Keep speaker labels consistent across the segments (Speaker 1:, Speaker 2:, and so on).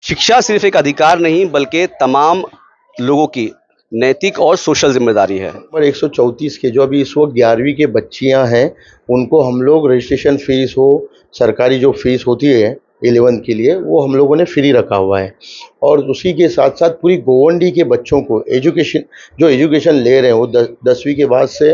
Speaker 1: शिक्षा सिर्फ एक अधिकार नहीं बल्कि तमाम लोगों की नैतिक और सोशल जिम्मेदारी है।
Speaker 2: नंबर 134 के जो अभी इस वक्त 11वीं के बच्चियां हैं, उनको हम लोग रजिस्ट्रेशन फीस हो, सरकारी जो फीस होती है 11th के लिए, वो हम लोगों ने फ्री रखा हुआ है। और उसी के साथ साथ पूरी गोवंडी के बच्चों को एजुकेशन ले रहे हैं, वो 10वीं के बाद से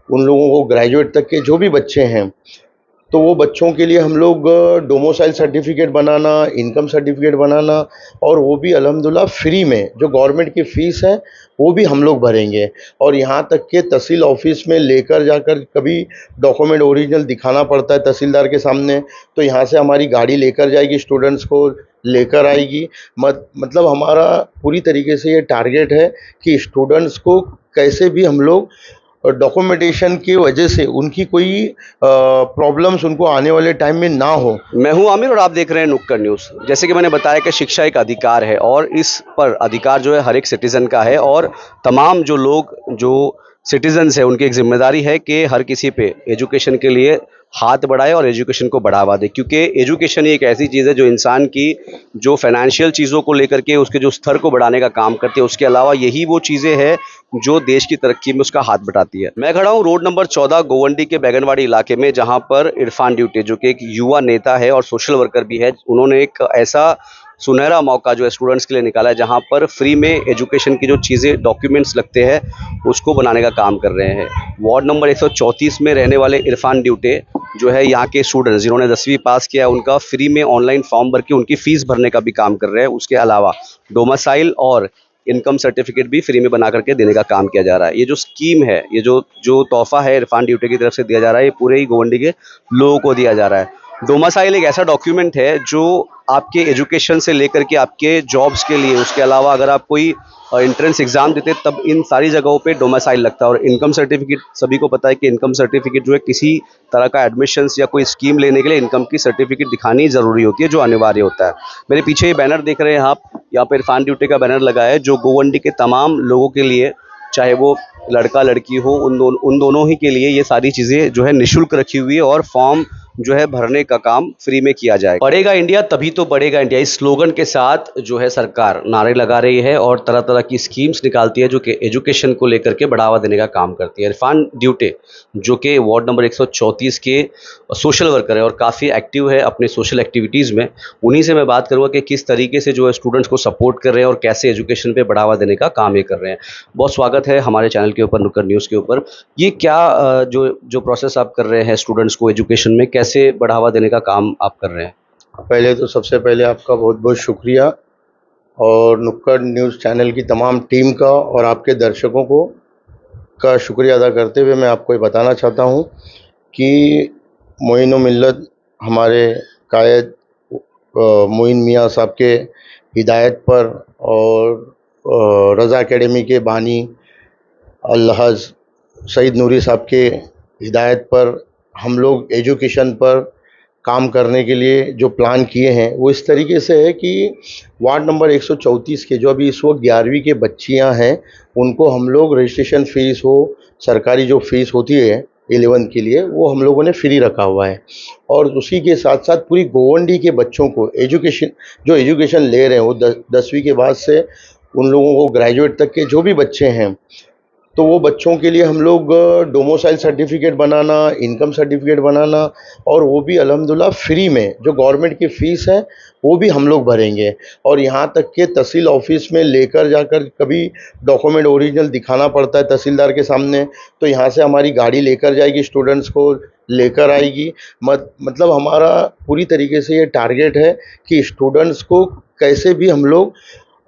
Speaker 2: उन लोगों को ग्रेजुएट तक के जो भी बच्चे हैं, तो वो बच्चों के लिए हम लोग डोमिसाइल सर्टिफिकेट बनाना, इनकम सर्टिफिकेट बनाना, और वो भी अल्हम्दुलिल्लाह फ्री में, जो गवर्नमेंट की फ़ीस है वो भी हम लोग भरेंगे। और यहाँ तक के तहसील ऑफिस में लेकर जाकर कभी डॉक्यूमेंट ओरिजिनल दिखाना पड़ता है तहसीलदार के सामने, तो यहाँ से हमारी गाड़ी लेकर जाएगी, स्टूडेंट्स को लेकर आएगी। मतलब हमारा पूरी तरीके से ये टारगेट है कि स्टूडेंट्स को कैसे भी हम लोग डॉक्यूमेंटेशन की वजह से उनकी कोई प्रॉब्लम्स उनको आने वाले टाइम में ना हो।
Speaker 1: मैं हूं आमिर और आप देख रहे हैं नुक्कड़ न्यूज़। जैसे कि मैंने बताया कि शिक्षा एक अधिकार है और इस पर अधिकार जो है हर एक सिटीज़न का है और तमाम जो लोग जो सिटीजन्स है उनकी एक जिम्मेदारी है कि हर किसी पे एजुकेशन के लिए हाथ बढ़ाए और एजुकेशन को बढ़ावा दे, क्योंकि एजुकेशन ही एक ऐसी चीज़ है जो इंसान की जो फाइनेंशियल चीज़ों को लेकर के उसके जो स्तर को बढ़ाने का काम करती है। उसके अलावा यही वो चीज़ें हैं जो देश की तरक्की में उसका हाथ बटाती है। मैं खड़ा हूँ रोड नंबर 14 गोवंडी के बैगनवाड़ी इलाके में, जहाँ पर इरफान ड्यूटे जो कि एक युवा नेता है और सोशल वर्कर भी है, उन्होंने एक ऐसा सुनहरा मौका जो है स्टूडेंट्स के लिए निकाला है जहां पर फ्री में एजुकेशन की जो चीज़ें डॉक्यूमेंट्स लगते हैं उसको बनाने का काम कर रहे हैं। वार्ड नंबर 134 में रहने वाले इरफान ड्यूटे जो है यहाँ के स्टूडेंट्स जिन्होंने 10वीं पास किया, उनका फ्री में ऑनलाइन फॉर्म भर के उनकी फ़ीस भरने का भी काम कर रहे हैं। उसके अलावा डोमिसाइल और इनकम सर्टिफिकेट भी फ्री में बना करके देने का काम किया जा रहा है। ये जो स्कीम है, ये जो जो तोहफा है इरफान ड्यूटे की तरफ से दिया जा रहा है, ये पूरे ही गोवंडी के लोगों को दिया जा रहा है। डोमिसाइल एक ऐसा डॉक्यूमेंट है जो आपके एजुकेशन से लेकर के आपके जॉब्स के लिए, उसके अलावा अगर आप कोई एंट्रेंस एग्जाम देते तब इन सारी जगहों पे डोमिसाइल लगता है। और इनकम सर्टिफिकेट, सभी को पता है कि इनकम सर्टिफिकेट जो है किसी तरह का एडमिशन्स या कोई स्कीम लेने के लिए इनकम की सर्टिफिकेट दिखानी ज़रूरी होती है, जो अनिवार्य होता है। मेरे पीछे ये बैनर देख रहे हैं आप, यहाँ पर इरफान ड्यूटे का बैनर लगा है जो गोवंडी के तमाम लोगों के लिए, चाहे वो लड़का लड़की हो, उन दोनों ही के लिए ये सारी चीज़ें जो है निःशुल्क रखी हुई है और फॉर्म जो है भरने का काम फ्री में किया जाए। बढ़ेगा इंडिया तभी तो बढ़ेगा इंडिया, इस स्लोगन के साथ जो है सरकार नारे लगा रही है और तरह तरह की स्कीम्स निकालती है जो कि एजुकेशन को लेकर के बढ़ावा देने का काम करती है। इरफान ड्यूटे जो कि वार्ड नंबर 134 के सोशल वर्कर है और काफ़ी एक्टिव है अपने सोशल एक्टिविटीज़ में, उन्हीं से मैं बात करूँगा कि किस तरीके से जो है स्टूडेंट्स को सपोर्ट कर रहे हैं और कैसे एजुकेशन पर बढ़ावा देने का काम ये कर रहे हैं। बहुत स्वागत है हमारे चैनल के ऊपर, नुक्कड़ न्यूज़ के ऊपर। ये क्या जो प्रोसेस आप कर रहे हैं स्टूडेंट्स को एजुकेशन में, कैसे बढ़ावा देने का काम आप कर रहे हैं?
Speaker 2: पहले तो सबसे पहले आपका बहुत बहुत शुक्रिया, और नुक्कड़ न्यूज़ चैनल की तमाम टीम का और आपके दर्शकों को का शुक्रिया अदा करते हुए मैं आपको ये बताना चाहता हूँ कि मोइनो मिल्लत हमारे कायद मोइन मियाँ साहब के हिदायत पर और रज़ा एकेडमी के बानी अलहज़ सईद नूरी साहब के हिदायत पर हम लोग एजुकेशन पर काम करने के लिए जो प्लान किए हैं वो इस तरीके से है कि वार्ड नंबर 134 के जो अभी इस वक्त 11वीं के बच्चियां हैं, उनको हम लोग रजिस्ट्रेशन फ़ीस हो, सरकारी जो फ़ीस होती है 11th के लिए, वो हम लोगों ने फ्री रखा हुआ है। और उसी के साथ साथ पूरी गोवंडी के बच्चों को एजुकेशन ले रहे हैं, वो 10वीं के बाद से उन लोगों को ग्रेजुएट तक के जो भी बच्चे हैं, तो वो बच्चों के लिए हम लोग डोमिसाइल सर्टिफिकेट बनाना, इनकम सर्टिफिकेट बनाना, और वो भी अल्हम्दुलिल्लाह फ्री में, जो गवर्नमेंट की फ़ीस है वो भी हम लोग भरेंगे। और यहाँ तक के तहसील ऑफिस में लेकर जाकर कभी डॉक्यूमेंट ओरिजिनल दिखाना पड़ता है तहसीलदार के सामने, तो यहाँ से हमारी गाड़ी लेकर जाएगी, स्टूडेंट्स को लेकर आएगी। मतलब हमारा पूरी तरीके से ये टारगेट है कि स्टूडेंट्स को कैसे भी हम लोग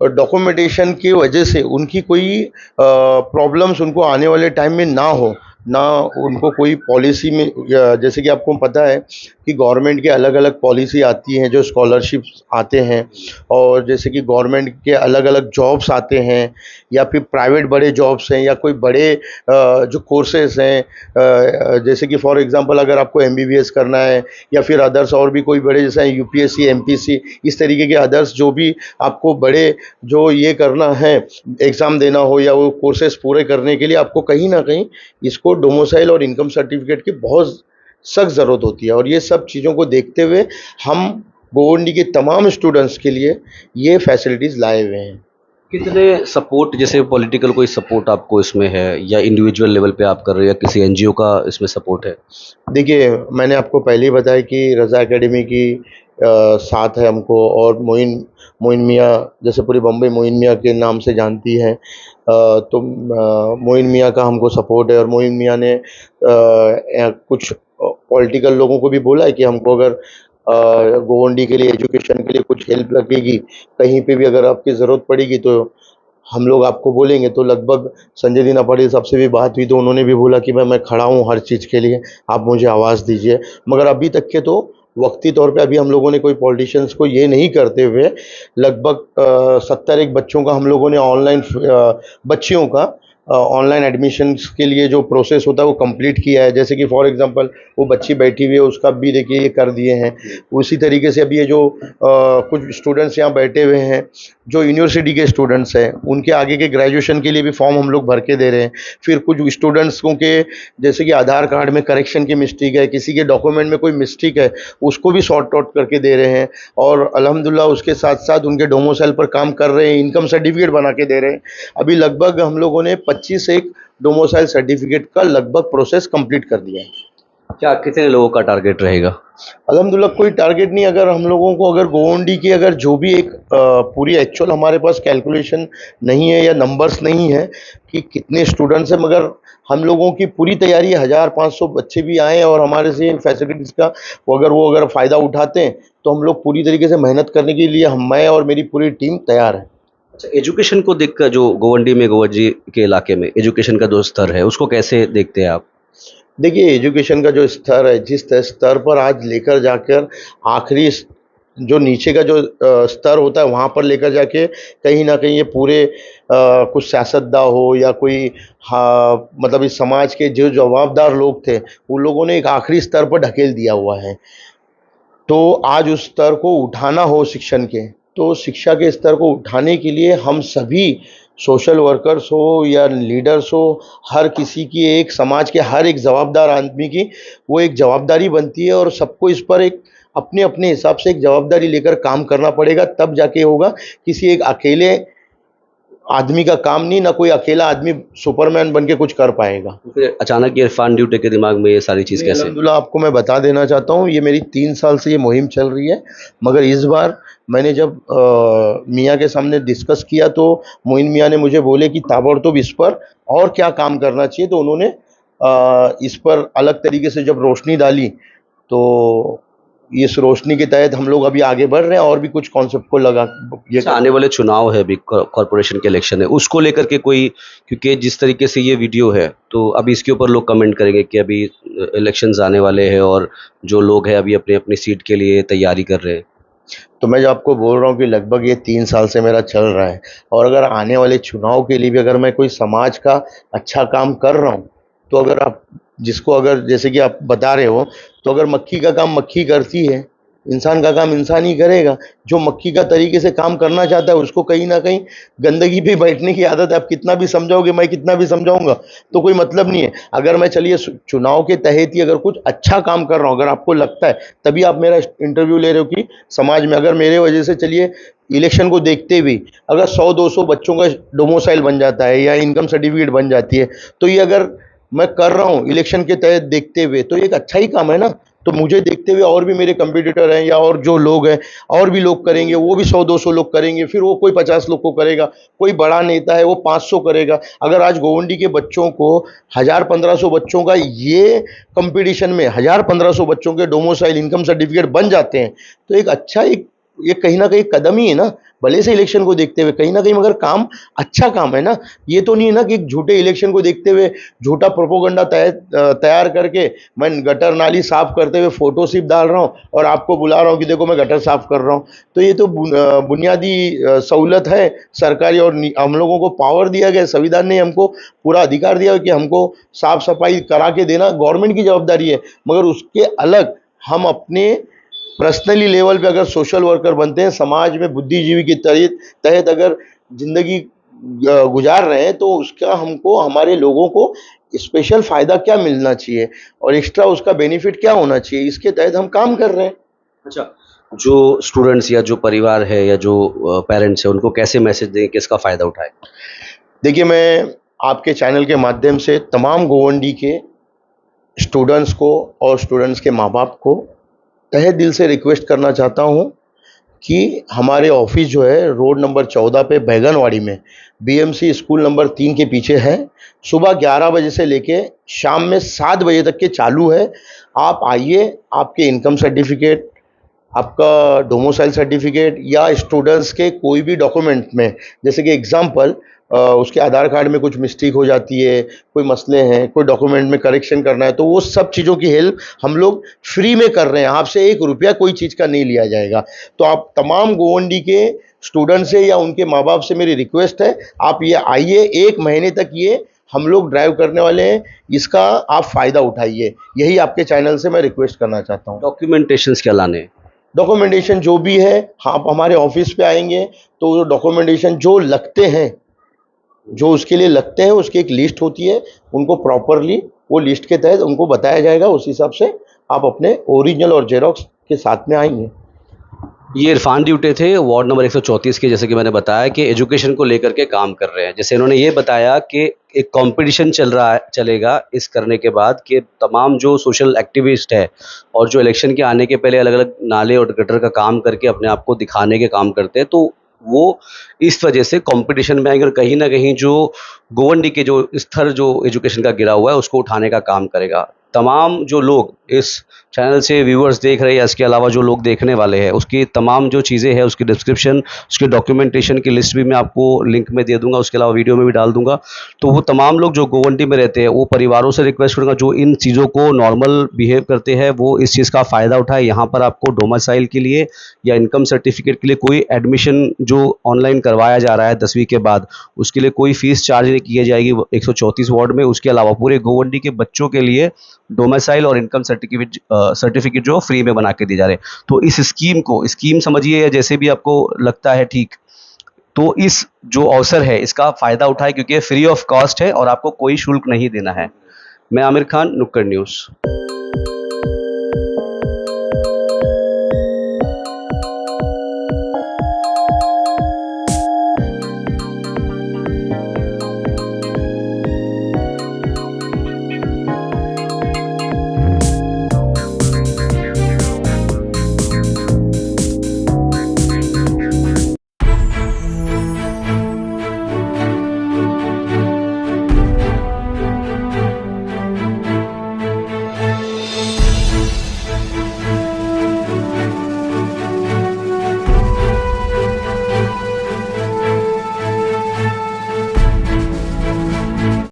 Speaker 2: डॉक्यूमेंटेशन की वजह से उनकी कोई प्रॉब्लम्स उनको आने वाले टाइम में ना हो, ना उनको कोई पॉलिसी में, जैसे कि आपको पता है कि गवर्नमेंट के अलग अलग पॉलिसी आती हैं, जो स्कॉलरशिप्स आते हैं, और जैसे कि गवर्नमेंट के अलग अलग जॉब्स आते हैं, या फिर प्राइवेट बड़े जॉब्स हैं, या कोई बड़े जो कोर्सेज हैं, जैसे कि फॉर एग्जांपल अगर आपको एमबीबीएस करना है, या फिर अदर्स और भी कोई बड़े जैसे यूपीएससी, एमपीसी, इस तरीके के अदर्स जो भी आपको बड़े जो ये करना है, एग्ज़ाम देना हो या वो कोर्सेज पूरे करने के लिए आपको कहीं ना कहीं इसको डोमिसाइल और इनकम सर्टिफिकेट की बहुत सख्त ज़रूरत होती है। और ये सब चीज़ों को देखते हुए हम गोवंडी के तमाम स्टूडेंट्स के लिए ये फैसिलिटीज़ लाए हुए हैं।
Speaker 1: कितने सपोर्ट, जैसे पॉलिटिकल कोई सपोर्ट आपको इसमें है या इंडिविजुअल लेवल पे आप कर रहे हो या किसी एनजीओ का इसमें सपोर्ट है?
Speaker 2: देखिए, मैंने आपको पहले ही बताया कि रज़ा एकेडमी की साथ है हमको, और मोइन मियाँ, जैसे पूरी बम्बई मोइन मियाँ के नाम से जानती है, तो मोइन मियाँ का हमको सपोर्ट है। और मोइन मियाँ ने कुछ पॉलिटिकल लोगों को भी बोला है कि हमको अगर गोवंडी के लिए एजुकेशन के लिए कुछ हेल्प लगेगी, कहीं पे भी अगर आपकी ज़रूरत पड़ेगी तो हम लोग आपको बोलेंगे। तो लगभग संजय दीना पाटिल साहब से भी बात हुई, तो उन्होंने भी बोला कि मैं खड़ा हूँ हर चीज़ के लिए, आप मुझे आवाज़ दीजिए। मगर अभी तक के तो वक्ती तौर पे अभी हम लोगों ने कोई पॉलिटिशियंस को ये नहीं करते हुए, लगभग 70 एक बच्चों का हम लोगों ने बच्चियों का ऑनलाइन एडमिशन्स के लिए जो प्रोसेस होता है वो कंप्लीट किया है। जैसे कि फॉर एग्जांपल वो बच्ची बैठी हुई है, उसका भी देखिए ये कर दिए हैं। उसी तरीके से अभी ये जो कुछ स्टूडेंट्स यहाँ बैठे हुए हैं जो यूनिवर्सिटी के स्टूडेंट्स हैं, उनके आगे के ग्रेजुएशन के लिए भी फॉर्म हम लोग भर के दे रहे हैं। फिर कुछ स्टूडेंट्स को के जैसे कि आधार कार्ड में करेक्शन की मिस्टेक है, किसी के डॉक्यूमेंट में कोई मिस्टेक है, उसको भी सॉर्ट आउट करके दे रहे हैं। और अल्हम्दुलिल्लाह उसके साथ-साथ उनके डोमिसाइल पर काम कर रहे हैं, इनकम सर्टिफिकेट बना के दे रहे हैं। अभी लगभग हम लोगों ने 25 एक डोमिसाइल सर्टिफिकेट का लगभग प्रोसेस कंप्लीट कर दिया है।
Speaker 1: क्या कितने लोगों का टारगेट रहेगा?
Speaker 2: अल्हम्दुलिल्लाह कोई टारगेट नहीं, अगर हम लोगों को अगर गोवंडी की अगर जो भी एक पूरी एक्चुअल हमारे पास कैलकुलेशन नहीं है या नंबर्स नहीं है कि कितने स्टूडेंट्स हैं, मगर हम लोगों की पूरी तैयारी है 1500 बच्चे भी आएँ और हमारे से फैसिलिटीज़ का वो अगर फ़ायदा उठाते हैं, तो हम लोग पूरी तरीके से मेहनत करने के लिए मैं और मेरी पूरी टीम तैयार है।
Speaker 1: अच्छा, एजुकेशन को देखकर जो गोवंडी के इलाके में एजुकेशन का जो स्तर है, उसको कैसे देखते हैं आप?
Speaker 2: देखिए, एजुकेशन का जो स्तर है, जिस स्तर पर आज लेकर जाकर आखिरी जो नीचे का जो स्तर होता है वहाँ पर लेकर जाके कहीं न कहीं ये पूरे कुछ सियासतदान हो या कोई, हाँ, मतलब इस समाज के जो जवाबदार लोग थे, उन लोगों ने एक आखिरी स्तर पर ढकेल दिया हुआ है। तो आज उस स्तर को उठाना हो शिक्षण के, तो शिक्षा के स्तर को उठाने के लिए हम सभी सोशल वर्कर्स हो या लीडर्स हो, हर किसी की, एक समाज के हर एक जवाबदार आदमी की वो एक जवाबदारी बनती है, और सबको इस पर एक अपने-अपने हिसाब से एक जवाबदारी लेकर काम करना पड़ेगा, तब जाके होगा। किसी एक अकेले आदमी का काम नहीं, ना कोई अकेला आदमी सुपरमैन बन के कुछ कर पाएगा।
Speaker 1: तो फिर अचानक ये इरफान ड्यूटे के दिमाग में ये सारी चीज़
Speaker 2: नहीं,
Speaker 1: कैसे?
Speaker 2: अल्हम्दुलिल्लाह आपको मैं बता देना चाहता हूँ, ये मेरी 3 साल से ये मुहिम चल रही है। मगर इस बार मैंने जब मियाँ के सामने डिस्कस किया, तो मोइन मियाँ ने मुझे बोले कि ताबड़तोड़ इस पर और क्या काम करना चाहिए, तो उन्होंने इस पर अलग तरीके से जब रोशनी डाली, तो इस रोशनी के तहत हम लोग अभी आगे बढ़ रहे हैं और भी कुछ कॉन्सेप्ट को लगा ये
Speaker 1: अच्छा, आने वाले चुनाव है, अभी कॉर्पोरेशन के इलेक्शन है, उसको लेकर के कोई, क्योंकि जिस तरीके से ये वीडियो है तो अभी इसके ऊपर लोग कमेंट करेंगे कि अभी इलेक्शंस आने वाले हैं और जो लोग हैं अभी अपनी अपनी सीट के लिए तैयारी कर रहे हैं।
Speaker 2: तो मैं जो आपको बोल रहा हूँ कि लगभग ये 3 साल से मेरा चल रहा है, और अगर आने वाले चुनाव के लिए भी अगर मैं कोई समाज का अच्छा काम कर रहा हूँ, तो अगर आप जिसको अगर जैसे कि आप बता रहे हो, तो अगर मक्खी का काम मक्खी करती है, इंसान का काम इंसान ही करेगा। जो मक्खी का तरीके से काम करना चाहता है, उसको कहीं न कहीं गंदगी पे बैठने की आदत है। आप कितना भी समझाओगे, मैं कितना भी समझाऊँगा, तो कोई मतलब नहीं है। अगर मैं चलिए चुनाव के तहत ही अगर कुछ अच्छा काम कर रहा हूँ, अगर आपको लगता है, तभी आप मेरा इंटरव्यू ले रहे हो कि समाज में अगर मेरे वजह से चलिए इलेक्शन को देखते हुए अगर 100-200 बच्चों का डोमिसाइल बन जाता है या इनकम सर्टिफिकेट बन जाती है, तो ये अगर मैं कर रहा हूँ इलेक्शन के तहत देखते हुए, तो ये एक अच्छा ही काम है ना। तो मुझे देखते हुए और भी मेरे कंपटीटर हैं या और जो लोग हैं, और भी लोग करेंगे, वो भी 100-200 लोग करेंगे, फिर वो कोई 50 लोग को करेगा, कोई बड़ा नेता है वो 500 करेगा। अगर आज गोवंडी के बच्चों को 1000-1500 बच्चों का ये कंपटीशन में 1000-1500 बच्चों के डोमिसाइल इनकम सर्टिफिकेट बन जाते हैं, तो एक अच्छा एक ये कहीं न कहीं कदम ही है ना। भले से इलेक्शन को देखते हुए कहीं न कहीं, मगर काम अच्छा काम है ना। ये तो नहीं है ना कि एक झूठे इलेक्शन को देखते हुए झूठा प्रोपेगेंडा तैयार करके मैं गटर नाली साफ करते हुए फ़ोटो सिर्फ़ डाल रहा हूँ और आपको बुला रहा हूँ कि देखो मैं गटर साफ कर रहा हूँ। तो ये तो बुनियादी सहूलत है सरकारी, और हम लोगों को पावर दिया गया है, संविधान ने हमको पूरा अधिकार दिया है कि हमको साफ-सफाई करा के देना गवर्नमेंट की जवाबदारी है। मगर उसके अलग हम अपने पर्सनली लेवल पे अगर सोशल वर्कर बनते हैं, समाज में बुद्धिजीवी के तहत अगर ज़िंदगी गुज़ार रहे हैं, तो उसका हमको, हमारे लोगों को स्पेशल फ़ायदा क्या मिलना चाहिए और एक्स्ट्रा उसका बेनिफिट क्या होना चाहिए, इसके तहत हम काम कर रहे हैं।
Speaker 1: अच्छा, जो स्टूडेंट्स या जो परिवार है या जो पेरेंट्स है उनको कैसे मैसेज दें कि इसका फ़ायदा उठाएं?
Speaker 2: देखिए, मैं आपके चैनल के माध्यम से तमाम गोवंडी के स्टूडेंट्स को और स्टूडेंट्स के माँ-बाप को तहे दिल से रिक्वेस्ट करना चाहता हूँ कि हमारे ऑफिस जो है रोड नंबर 14 पे बैगनवाड़ी में बीएमसी स्कूल नंबर 3 के पीछे है। सुबह 11 बजे से लेके शाम में 7 बजे तक के चालू है। आप आइए, आपके इनकम सर्टिफिकेट, आपका डोमिसाइल सर्टिफिकेट या स्टूडेंट्स के कोई भी डॉक्यूमेंट में, जैसे कि एग्जांपल उसके आधार कार्ड में कुछ मिस्टेक हो जाती है, कोई मसले हैं, कोई डॉक्यूमेंट में करेक्शन करना है, तो वो सब चीज़ों की हेल्प हम लोग फ्री में कर रहे हैं। आपसे 1 रुपया कोई चीज़ का नहीं लिया जाएगा। तो आप तमाम गोवंडी के स्टूडेंट से या उनके माँ बाप से मेरी रिक्वेस्ट है, आप ये आइए, 1 महीने तक ये हम लोग ड्राइव करने वाले हैं, इसका आप फ़ायदा उठाइए। यही आपके चैनल से मैं रिक्वेस्ट करना चाहता हूँ।
Speaker 1: डॉक्यूमेंटेशंस क्या लाने हैं?
Speaker 2: डॉक्यूमेंटेशन जो भी है, आप हमारे ऑफिस पे आएंगे तो डॉक्यूमेंटेशन जो लगते हैं, जो उसके लिए लगते हैं, उसकी एक लिस्ट होती है, उनको प्रॉपरली वो लिस्ट के तहत उनको बताया जाएगा। उस हिसाब से आप अपने ओरिजिनल और जेरॉक्स के साथ में आएंगे।
Speaker 1: ये इरफान ड्यूटे थे वार्ड नंबर 134 के, जैसे कि मैंने बताया कि एजुकेशन को लेकर के काम कर रहे हैं। जैसे इन्होंने ये बताया कि एक कंपटीशन चलेगा इस करने के बाद कि तमाम जो सोशल एक्टिविस्ट है और जो इलेक्शन के आने के पहले अलग अलग नाले और गटर का काम करके अपने आप को दिखाने के काम करते हैं, तो वो इस वजह से कंपटीशन में आएंगे और कहीं ना कहीं जो गोवंडी के जो स्तर जो एजुकेशन का गिरा हुआ है उसको उठाने का काम करेगा। तमाम जो लोग इस चैनल से व्यूअर्स देख रहे हैं या इसके अलावा जो लोग देखने वाले हैं, उसकी तमाम जो चीज़ें हैं, उसकी डिस्क्रिप्शन, उसकी डॉक्यूमेंटेशन की लिस्ट भी मैं आपको लिंक में दे दूंगा, उसके अलावा वीडियो में भी डाल दूंगा। तो वो तमाम लोग जो गोवंडी में रहते हैं वो परिवारों से रिक्वेस्ट करूँगा जो इन चीज़ों को नॉर्मल बिहेव करते हैं वो इस चीज़ का फ़ायदा उठाए। यहाँ पर आपको डोमिसाइल के लिए या इनकम सर्टिफिकेट के लिए कोई एडमिशन जो ऑनलाइन करवाया जा रहा है 10वीं के बाद, उसके लिए कोई फ़ीस चार्ज नहीं की जाएगी 134 वार्ड में। उसके अलावा पूरे गोवंडी के बच्चों के लिए डोमिसाइल और इनकम सर्टिफिकेट जो फ्री में बना के दिए जा रहे हैं। तो इस स्कीम समझिए या जैसे भी आपको लगता है ठीक, तो इस जो अवसर है इसका फ़ायदा उठाए क्योंकि ये फ्री ऑफ कॉस्ट है और आपको कोई शुल्क नहीं देना है। मैं आमिर खान, नुक्कड़ न्यूज़।